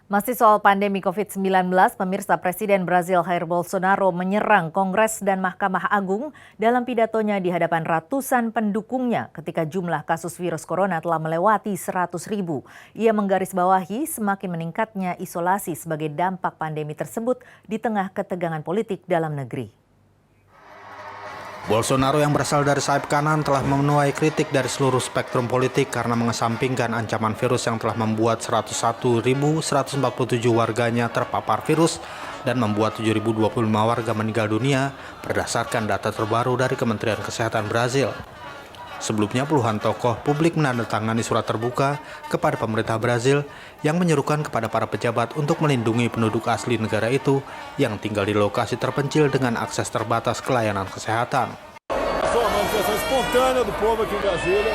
Masih soal pandemi COVID-19, pemirsa Presiden Brazil Jair Bolsonaro menyerang Kongres dan Mahkamah Agung dalam pidatonya di hadapan ratusan pendukungnya ketika jumlah kasus virus corona telah melewati 100.000. Ia menggarisbawahi semakin meningkatnya isolasi sebagai dampak pandemi tersebut di tengah ketegangan politik dalam negeri. Bolsonaro yang berasal dari sayap kanan telah menuai kritik dari seluruh spektrum politik karena mengesampingkan ancaman virus yang telah membuat 101.147 warganya terpapar virus dan membuat 7.025 warga meninggal dunia berdasarkan data terbaru dari Kementerian Kesehatan Brazil. Sebelumnya puluhan tokoh publik menandatangani surat terbuka kepada pemerintah Brazil yang menyerukan kepada para pejabat untuk melindungi penduduk asli negara itu yang tinggal di lokasi terpencil dengan akses terbatas ke layanan kesehatan. Manifestação espontânea do povo aqui em Brasília,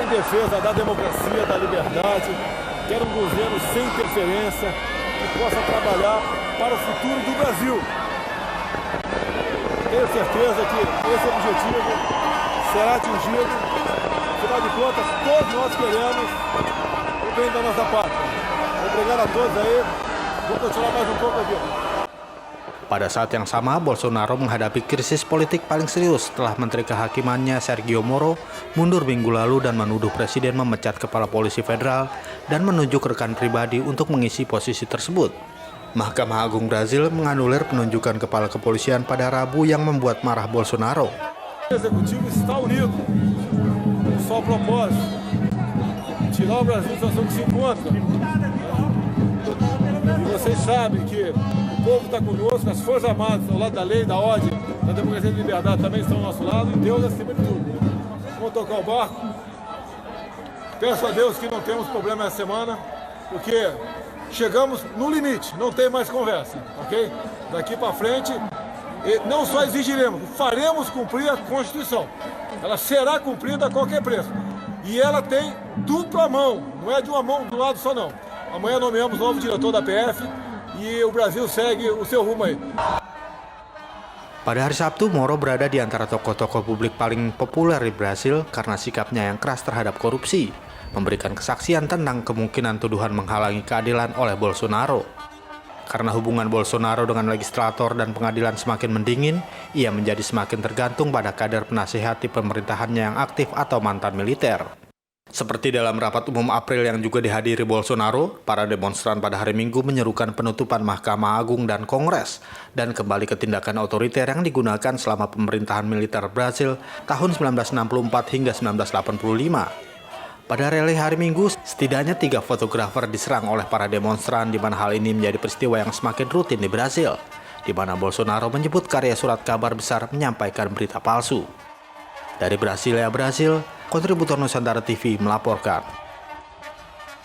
em defesa da democracia, da liberdade, quero um governo sem interferência, que possa trabalhar para o futuro do Brasil. Tenho certeza que esse objetivo será atingido. Afinal de contas, todos nós queremos o bem da nossa pátria. Obrigado a todos aí. Vou continuar mais um pouco aqui. Pada saat yang sama, Bolsonaro menghadapi krisis politik paling serius setelah Menteri Kehakimannya Sergio Moro mundur minggu lalu dan menuduh Presiden memecat Kepala Polisi Federal dan menunjuk rekan pribadi untuk mengisi posisi tersebut. Mahkamah Agung Brazil menganulir penunjukan Kepala Kepolisian pada Rabu yang membuat marah Bolsonaro. Executivo está unido, só propósito, tirar o Brasil da situação que se encontra. E vocês sabem que o povo está conosco, as Forças Armadas ao lado da lei, da ordem, da democracia e da liberdade também estão ao nosso lado, e Deus acima de tudo. Vamos tocar o barco. Peço a Deus que não temos problema essa semana, porque chegamos no limite, não tem mais conversa, ok? Daqui para frente, não só exigiremos, faremos cumprir a Constituição. Ela será cumprida a qualquer preço. E ela tem dupla mão, não é de uma mão do lado só não. Amanhã nomeamos novo diretor da PF e o Brasil segue o seu rumo aí. Pada hari Sabtu, Moro berada di antara tokoh-tokoh publik paling populer di Brasil karena sikapnya yang keras terhadap korupsi, memberikan kesaksian tentang kemungkinan tuduhan menghalangi keadilan oleh Bolsonaro. Karena hubungan Bolsonaro dengan legislator dan pengadilan semakin mendingin, ia menjadi semakin tergantung pada kader penasihat di pemerintahannya yang aktif atau mantan militer. Seperti dalam rapat umum April yang juga dihadiri Bolsonaro, para demonstran pada hari Minggu menyerukan penutupan Mahkamah Agung dan Kongres dan kembali ke tindakan otoriter yang digunakan selama pemerintahan militer Brazil tahun 1964 hingga 1985. Pada rally hari Minggu, setidaknya 3 fotografer diserang oleh para demonstran di mana hal ini menjadi peristiwa yang semakin rutin di Brazil, di mana Bolsonaro menyebut karya surat kabar besar menyampaikan berita palsu. Dari Brasilia, Brazil, kontributor Nusantara TV melaporkan.